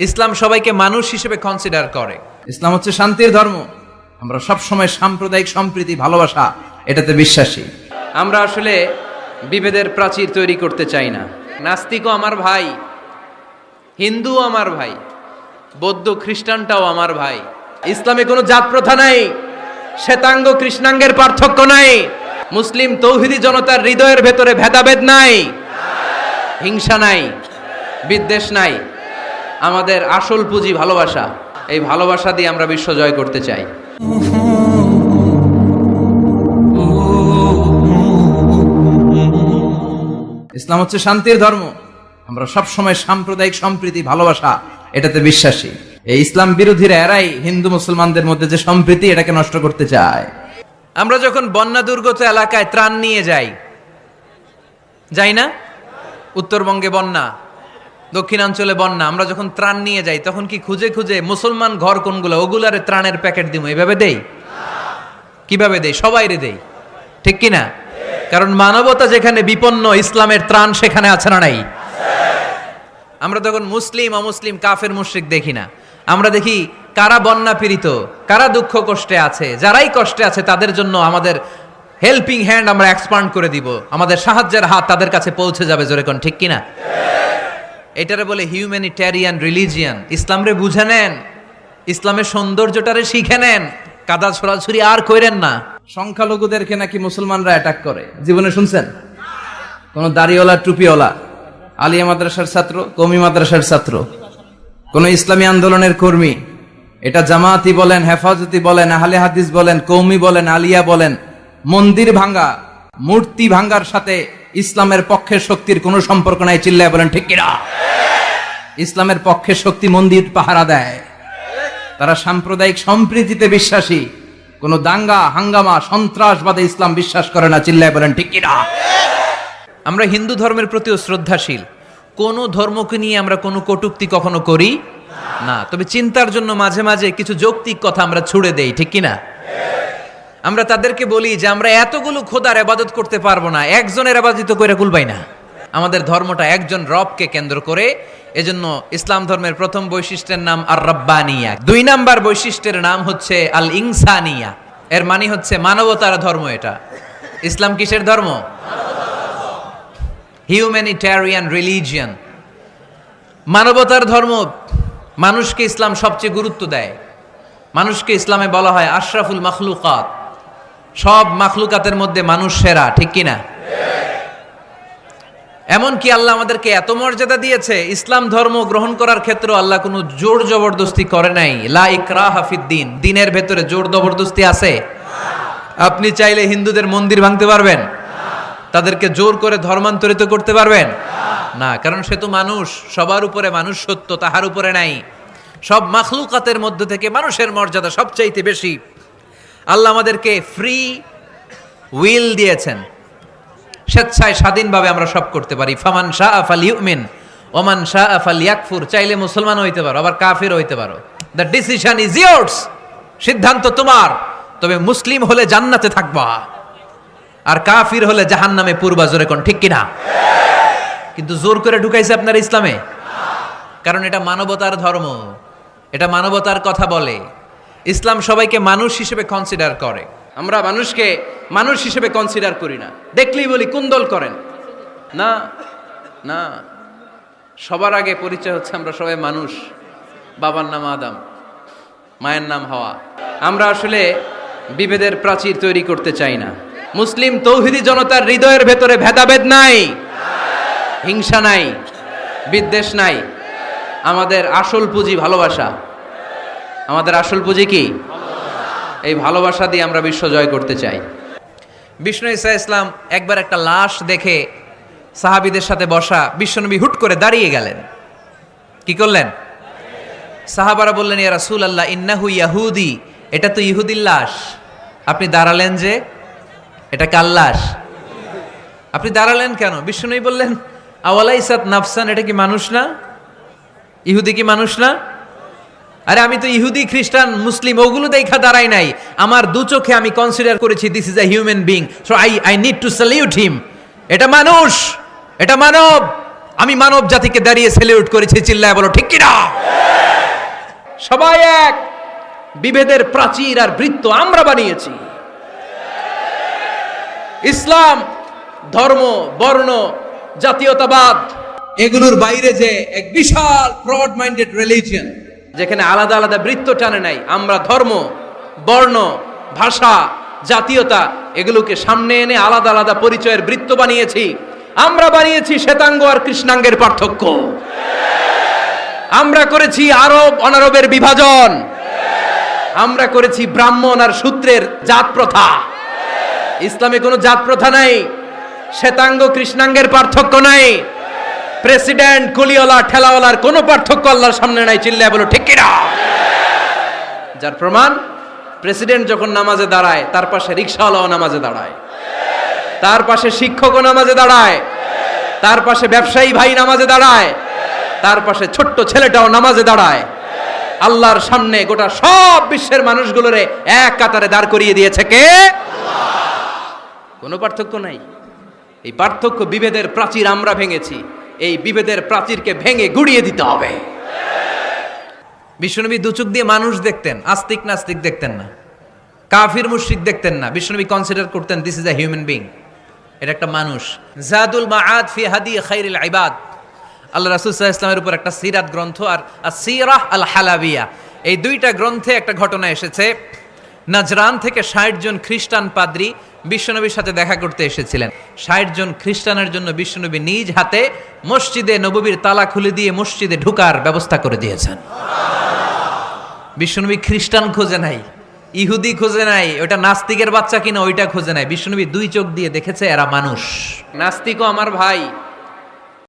ইসলাম সবাইকে মানুষ হিসেবে কনসিডার করে। ইসলাম হচ্ছে শান্তির ধর্ম। আমরা সব সময় সাম্প্রদায়িক সম্প্রীতি, ভালোবাসা এটাতে বিশ্বাসী। আমরা আসলে বিভেদের প্রাচীর তৈরি করতে চাই না। নাস্তিকও আমার ভাই, হিন্দুও আমার ভাই, বৌদ্ধ খ্রিস্টানটাও আমার ভাই। ইসলামে কোনো জাত প্রথা নাই, শ্বেতাঙ্গ কৃষ্ণাঙ্গের পার্থক্য নাই। মুসলিম তৌহিদি জনতার হৃদয়ের ভেতরে ভেদাভেদ নাই, হিংসা নাই, বিদ্বেষ নাই। আমাদের আসল পুঁজি ভালোবাসা। এই ভালোবাসা দিয়ে আমরা বিশ্ব জয় করতে চাই। ইসলাম হচ্ছে শান্তির ধর্ম। আমরা সব সময় সাম্প্রদায়িক সম্প্রীতি, ভালোবাসা এটাতে বিশ্বাসী। এই ইসলাম বিরোধীরা এরাই হিন্দু মুসলমানদের মধ্যে যে সম্প্রীতি এটাকে নষ্ট করতে চায়। আমরা যখন বন্যা দুর্গত এলাকায় ত্রাণ নিয়ে যাই না? উত্তরবঙ্গে বন্যা, দক্ষিণাঞ্চলে বন্যা। আমরা যখন ত্রাণ নিয়ে যাই তখন কি খুঁজে খুঁজে মুসলমান ঘর কোনগুলো ওগুলারে ত্রাণের প্যাকেট দিব এভাবে দেই? কিভাবে দেই? সবাইরে দেই, ঠিক কিনা? কারণ মানবতা যেখানে বিপন্ন, ইসলামের ত্রাণ সেখানে আছে না নাই? আমরা তখন মুসলিম অমুসলিম কাফের মুশরিক দেখি না। আমরা দেখি কারা বন্যা পীড়িত, কারা দুঃখ কষ্টে আছে। যারাই কষ্টে আছে তাদের জন্য আমাদের হেল্পিং হ্যান্ড আমরা এক্সপান্ড করে দিব। আমাদের সাহায্যের হাত তাদের কাছে পৌঁছে যাবে। জোরে কোন ঠিক কিনা? এটারে বলে হিউম্যানিটেরিয়ান রিলিজিয়ান। ইসলামরে বুঝে নেন, ইসলামের সৌন্দর্যটারে শিখে নেন, কাদা ছড়াছড়ি আর কইরেন না। সংখ্যালঘুদেরকে নাকি মুসলমানরা অ্যাটাক করে, জীবনে শুনছেন? কোন দাড়িওয়ালা টুপিওয়ালা, আলিয়া মাদ্রাসার ছাত্র, কওমি মাদ্রাসার ছাত্র, কোন ইসলামী আন্দোলনের কর্মী, এটা জামায়াতি বলেন, হেফাজতি বলেন, আহলে হাদিস বলেন, কওমি বলেন, আলিয়া বলেন, মন্দির ভাঙ্গা, মূর্তি ভাঙ্গার সাথে ইসলামের পক্ষের শক্তির কোনো সম্পর্ক নাই। চিল্লায় বলেন ঠিক কিনা? ইসলামের পক্ষের শক্তি মন্দির পাহারা দেয়। তারা সাম্প্রদায়িক সম্প্রীতিতে বিশ্বাসী। কোন দাঙ্গা হাঙ্গামা সন্ত্রাসবাদে ইসলাম বিশ্বাস করে না। চিল্লায় বলেন ঠিক কিনা? আমরা হিন্দু ধর্মের প্রতিও শ্রদ্ধাশীল। কোন ধর্মকে নিয়ে আমরা কোনো কটূক্তি কখনো করি না। তবে চিন্তার জন্য মাঝে মাঝে কিছু যৌক্তিক কথা আমরা ছুড়ে দেই, ঠিক কিনা? আমরা তাদেরকে বলি যে আমরা এতগুলো খোদার ইবাদত করতে পারবো না, একজনের ইবাদত করে কুলবাই না। আমাদের ধর্মটা একজন রবকে কেন্দ্র করে। এজন্য ইসলাম ধর্মের প্রথম বৈশিষ্ট্যের নাম আর রাব্বানিয়া। ২ নাম্বার বৈশিষ্ট্যের নাম হচ্ছে আল ইনসানিয়া। এর মানে হচ্ছে মানবতার ধর্ম। এটা ইসলাম কিসের ধর্ম? হিউম্যানিটেরিয়ান রিলিজিয়ান, মানবতার ধর্ম। মানুষকে ইসলাম সবচেয়ে গুরুত্ব দেয়। মানুষকে ইসলামে বলা হয় আশরাফুল মাখলুকাত। সব মাখলুকাতের মধ্যে মানুষ সেরা, ঠিক কিনা? এমনকি আল্লাহ আমাদেরকে এত মর্যাদা দিয়েছে, ইসলাম ধর্ম গ্রহণ করার ক্ষেত্রে আল্লাহ কোনো জোর জবরদস্তি করে নাই। লা ইকরাহা ফিদ্দিন। দিনের ভেতরে জোর জবরদস্তি আছে? আপনি চাইলে হিন্দুদের মন্দির ভাঙতে পারবেন? তাদেরকে জোর করে ধর্মান্তরিত করতে পারবেন না? কারণ সে তো মানুষ, সবার উপরে মানুষ সত্য, তাহার উপরে নাই। সব মাখলুকাতের মধ্য থেকে মানুষের মর্যাদা সবচাইতে বেশি। আল্লাহ আমাদেরকে ফ্রি উইল দিয়েছেন, স্বেচ্ছায় স্বাধীনভাবে আমরা সব করতে পারি। ফামান শাআ ফালিউমিন ওমান শাআ ফালিয়াকফুর। চাইলে মুসলমান হইতে পারো, আবার কাফির হইতে পারো। The decision is years. সিদ্ধান্ত তোমার। তবে মুসলিম হলে জান্নাতে থাকবা, আর কাফির হলে জাহান্নামে পূর্বা। জোরে কোন ঠিক কিনা? কিন্তু জোর করে ঢুকাইছে আপনার ইসলামে, কারণ এটা মানবতার ধর্ম, এটা মানবতার কথা বলে। ইসলাম সবাইকে মানুষ হিসেবে কনসিডার করে। আমরা মানুষকে মানুষ হিসেবে কনসিডার করি না। দেখলেই বলি কুন্দল করেন না। না, সবার আগে পরিচয় হচ্ছে আমরা সবাই মানুষ। বাবার নাম আদম, মায়ের নাম হাওয়া। আমরা আসলে বিভেদের প্রাচীর তৈরি করতে চাই না। মুসলিম তৌহিদি জনতার হৃদয়ের ভেতরে ভেদাভেদ নাই, হিংসা নাই, বিদ্বেষ নাই। আমাদের আসল পুঁজি ভালোবাসা। আমাদের আসল পুঁজি কি? এই ভালোবাসা দিয়ে আমরা বিশ্ব জয় করতে চাই। বিষ্ণু ঈসা ইসলাম একবার একটা লাশ দেখে সাহাবীদের সাথে বসা, বিশ্বনবী হুট করে দাঁড়িয়ে গেলেন। কি করলেন? সাহাবারা বললেন, ইয়া রাসূলুল্লাহ ইন্নাহু ইয়াহুদি। এটা তো ইহুদির লাশ, আপনি দাঁড়ালেন যে? এটা কার লাশ? আপনি দাঁড়ালেন কেন? বিষ্ণুনবী বললেন, আওয়ালাইসাত নাফসান। এটা কি মানুষ না? ইহুদি কি মানুষ না? আরে আমি তো ইহুদি খ্রিস্টান মুসলিম ওগুলো দেখা দাঁড়াই নাই। আমার দু চোখে আমি কনসিডার করেছি this is a human being, so I need to salute হিম। এটা মানুষ, এটা মানব। আমি মানব জাতিকে দাঁড়িয়ে স্যালিউট করেছি। চিল্লায় বলো ঠিক কিনা? সবাই এক। বিভেদের প্রাচীর আর বৃত্ত আমরা বানিয়েছি। ইসলাম ধর্ম, বর্ণ, জাতীয়তাবাদ এগুলোর বাইরে যে এক বিশাল ব্রড মাইন্ডেড রিলিজিয়ন, যেখানে আলাদা আলাদা বৃত্ত টানে নাই। আমরা ধর্ম, বর্ণ, ভাষা, জাতীয়তা এগুলোকে সামনে এনে আলাদা আলাদা পরিচয়ের বৃত্ত বানিয়েছি। আমরা বানিয়েছি শ্বেতাঙ্গ আর কৃষ্ণাঙ্গের পার্থক্য। আমরা করেছি আরব অনারবের বিভাজন। আমরা করেছি ব্রাহ্মণ আর শূদ্রের জাত প্রথা। ইসলামে কোনো জাত প্রথা নাই, শ্বেতাঙ্গ কৃষ্ণাঙ্গের পার্থক্য নাই, প্রেসিডেন্ট কুলিওয়ালা ঠেলাওয়ালার কোনো পার্থক্য আল্লাহর সামনে নাই। চিল্লায় বলো ঠিক কিনা? যার প্রমাণ, প্রেসিডেন্ট যখন নামাজে দাঁড়ায় তার পাশে রিকশাওয়ালাও নামাজে দাঁড়ায়, তার পাশে শিক্ষকও নামাজে দাঁড়ায়, তার পাশে ব্যবসায়ী ভাই নামাজে দাঁড়ায়, তার পাশে ছোট্ট ছেলেটাও নামাজে দাঁড়ায়। আল্লাহর সামনে গোটা সব বিশ্বের মানুষগুলোরে এক কাতারে দাঁড় করিয়ে দিয়েছে কে? কোনো পার্থক্য নাই। এই পার্থক্য, বিভেদের প্রাচীর আমরা ভেঙেছি। এই বিভেদের প্রাচীরকে ভেঙে গুড়িয়ে দিতে হবে। বিশ্বনবী দুচোখ দিয়ে মানুষ দেখতেন, আস্তিক নাস্তিক দেখতেন না, কাফির মুশরিক দেখতেন না। বিশ্বনবী কনসিডার করতেন this is a human being, এটা একটা মানুষ। জাদুল মাআদ ফি হাদি খাইরিল ইবাদ, আল্লাহ রাসূল সাল্লাল্লাহু আলাইহি ওয়াসাল্লামের উপর একটা সিরাত গ্রন্থ আর আসিরাহ আল হালাবিয়া, এই দুইটা গ্রন্থে একটা ঘটনা এসেছে। নাজরান থেকে ৬০ জন খ্রিস্টান পাদ্রী বিশ্বনবীর সাথে দেখা করতে এসেছিলেন। ৬০ জন খ্রিস্টানের জন্য বিশ্বনবী নিজ হাতে মসজিদে নববীর তালা খুলে দিয়ে মসজিদে ঢোকার ব্যবস্থা করে দিয়েছেন। বিশ্বনবী খ্রিস্টান খোঁজে নাই, ইহুদি খোঁজে নাই, ওটা নাস্তিকের বাচ্চা কিনা ওইটা খোঁজে নাই। বিশ্বনবী দুই চোখ দিয়ে দেখেছে এরা মানুষ। নাস্তিকও আমার ভাই,